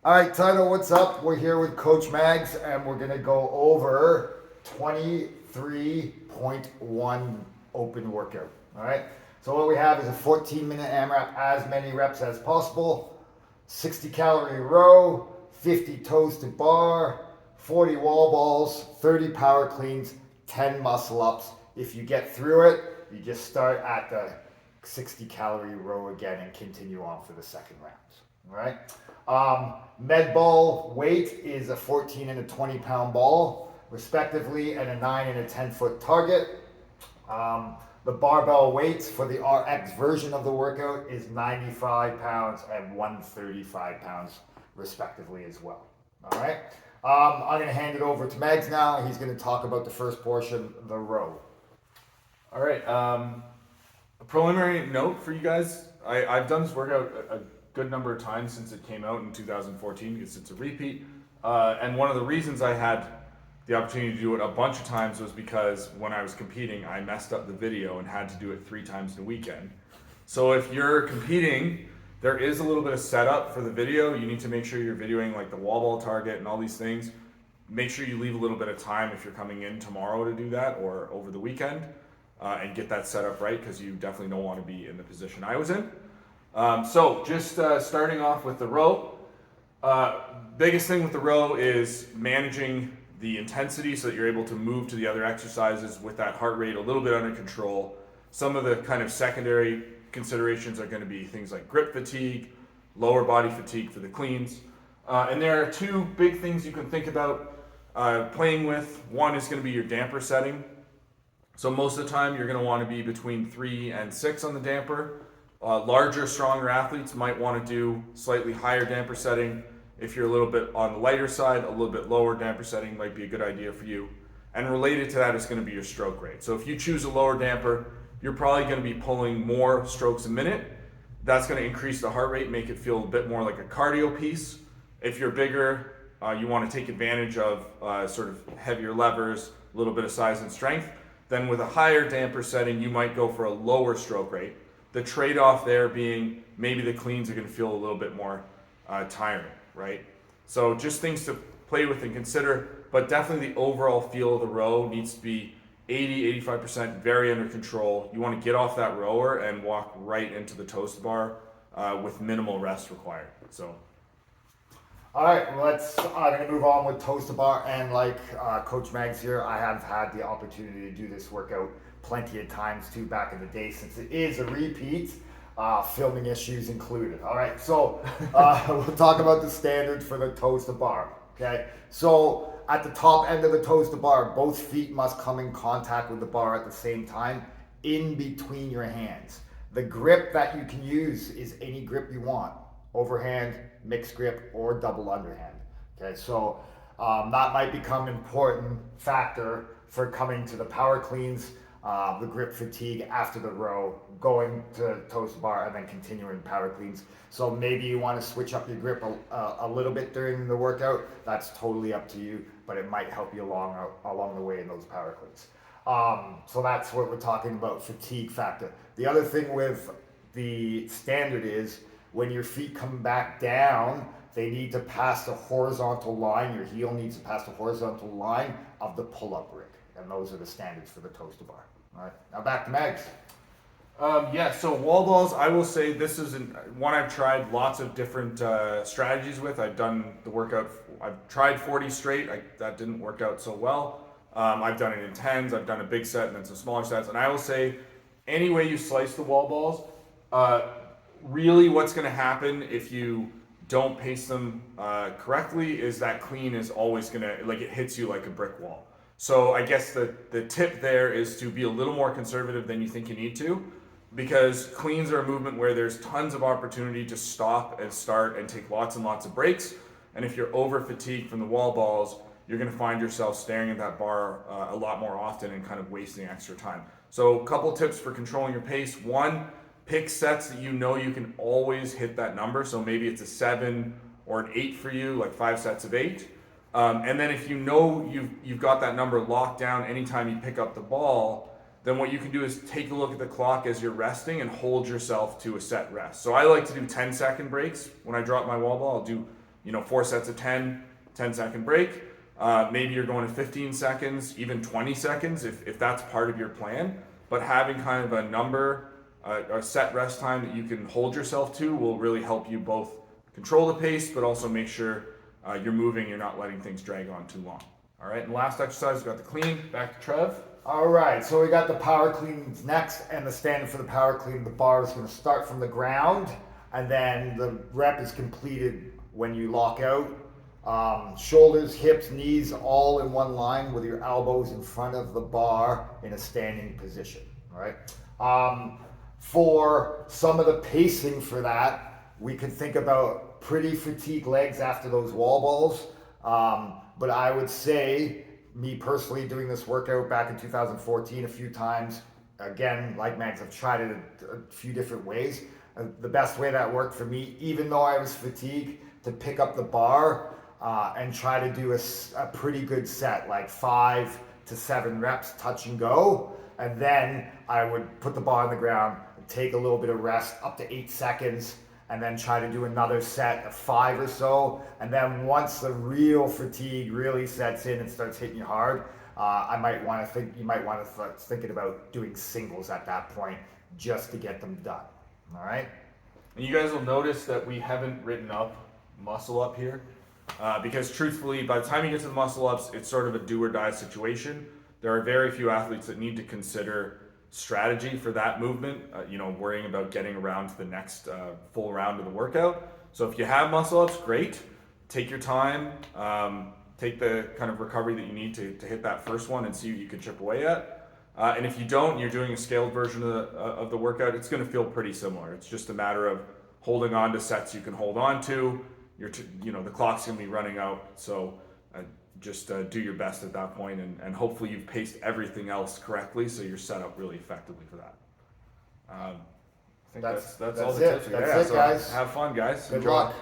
All right, Tyler, what's up? We're here with Coach Mags, and we're gonna go over 23.1 open workout. All right. So what we have is a 14-minute AMRAP, as many reps as possible, 60-calorie row, 50 toes to bar, 40 wall balls, 30 power cleans, 10 muscle ups. If you get through it, you just start at the 60-calorie row again and continue on for the second round. All right. Med ball weight is a 14 and a 20-pound ball, respectively, and a 9 and a 10-foot target. The barbell weights for the RX version of the workout is 95 pounds and 135 pounds, respectively, as well. All right. I'm going to hand it over to Megs now. He's going to talk about the first portion, the row. All right. A preliminary note for you guys. I've done this workout a good number of times since it came out in 2014 because it's a repeat. And one of the reasons I had the opportunity to do it a bunch of times was because when I was competing, I messed up the video and had to do it 3 times in a weekend. So if you're competing, there is a little bit of setup for the video. You need to make sure you're videoing like the wall ball target and all these things. Make sure you leave a little bit of time if you're coming in tomorrow to do that or over the weekend and get that set up right, because you definitely don't want to be in the position I was in. So just starting off with the row. Biggest thing with the row is managing the intensity so that you're able to move to the other exercises with that heart rate a little bit under control. Some of the kind of secondary considerations are going to be things like grip fatigue, lower body fatigue for the cleans. And there are 2 big things you can think about playing with. One is going to be your damper setting. So most of the time you're going to want to be between 3 and 6 on the damper. Larger, stronger athletes might want to do slightly higher damper setting. If you're a little bit on the lighter side, a little bit lower damper setting might be a good idea for you. And related to that is going to be your stroke rate. So if you choose a lower damper, you're probably going to be pulling more strokes a minute. That's going to increase the heart rate, make it feel a bit more like a cardio piece. If you're bigger, you want to take advantage of sort of heavier levers, a little bit of size and strength. Then with a higher damper setting, you might go for a lower stroke rate. The trade-off there being maybe the cleans are going to feel a little bit more tiring, right? So just things to play with and consider, but definitely the overall feel of the row needs to be 80-85% very under control. You want to get off that rower and walk right into the toast bar with minimal rest required. So. All right, I'm going to move on with toes to bar, and like Coach Mags here, I have had the opportunity to do this workout plenty of times too back in the day, since it is a repeat, filming issues included. All right, so we'll talk about the standards for the toes to bar. Okay, so at the top end of the toes to bar, both feet must come in contact with the bar at the same time, in between your hands. The grip that you can use is any grip you want: overhand, mixed grip, or double underhand. Okay, so that might become an important factor for coming to the power cleans, the grip fatigue after the row, going to toes to bar, and then continuing power cleans. So maybe you want to switch up your grip a little bit during the workout. That's totally up to you, but it might help you along the way in those power cleans. So that's what we're talking about, fatigue factor. The other thing with the standard is when your feet come back down, they need to pass the horizontal line. Your heel needs to pass the horizontal line of the pull-up rig. And those are the standards for the toes to bar. All right, now back to Megs. So wall balls, I will say this is one I've tried lots of different strategies with. I've done the workout, I've tried 40 straight, that didn't work out so well. I've done it in 10s, I've done a big set and then some smaller sets. And I will say, any way you slice the wall balls, really what's going to happen if you don't pace them correctly is that clean is always going to, like, it hits you like a brick wall. So I guess the tip there is to be a little more conservative than you think you need to, because cleans are a movement where there's tons of opportunity to stop and start and take lots and lots of breaks. And if you're over fatigued from the wall balls, you're going to find yourself staring at that bar a lot more often and kind of wasting extra time. So a couple tips for controlling your pace. One, pick sets that you know you can always hit that number. So maybe it's a 7 or an 8 for you, like 5 sets of 8. And then if you know you've got that number locked down anytime you pick up the ball, then what you can do is take a look at the clock as you're resting and hold yourself to a set rest. So I like to do 10-second breaks when I drop my wall ball. I'll do 4 sets of 10, 10-second break. Maybe you're going to 15 seconds, even 20 seconds if that's part of your plan. But having kind of a number, a set rest time that you can hold yourself to will really help you both control the pace, but also make sure you're moving, you're not letting things drag on too long. All right, and last exercise, we got the clean. Back to Trev. All right, so we got the power cleans next, and the standard for the power clean, the bar is going to start from the ground, and then the rep is completed when you lock out. Shoulders, hips, knees, all in one line with your elbows in front of the bar in a standing position. All right. For some of the pacing for that, we could think about pretty fatigued legs after those wall balls. But I would say, me personally doing this workout back in 2014 a few times, again, like Mags, I've tried it a few different ways. The best way that worked for me, even though I was fatigued, to pick up the bar and try to do a pretty good set, like 5 to 7 reps touch and go. And then I would put the bar on the ground, take a little bit of rest, up to 8 seconds, and then try to do another set of 5 or so. And then once the real fatigue really sets in and starts hitting you hard, you might want to start thinking about doing singles at that point just to get them done. All right. And you guys will notice that we haven't written up muscle up here because truthfully, by the time you get to the muscle ups, it's sort of a do or die situation. There are very few athletes that need to consider strategy for that movement, worrying about getting around to the next full round of the workout. So if you have muscle ups, great. Take your time, take the kind of recovery that you need to hit that first one and see what you can chip away at. And if you don't, you're doing a scaled version of the workout, it's going to feel pretty similar. It's just a matter of holding on to sets you can hold on to. The clock's going to be running out, so just do your best at that point, and hopefully you've paced everything else correctly so you're set up really effectively for that. I think that's all the tips. That's it, guys. Have fun, guys. Good Enjoy. luck.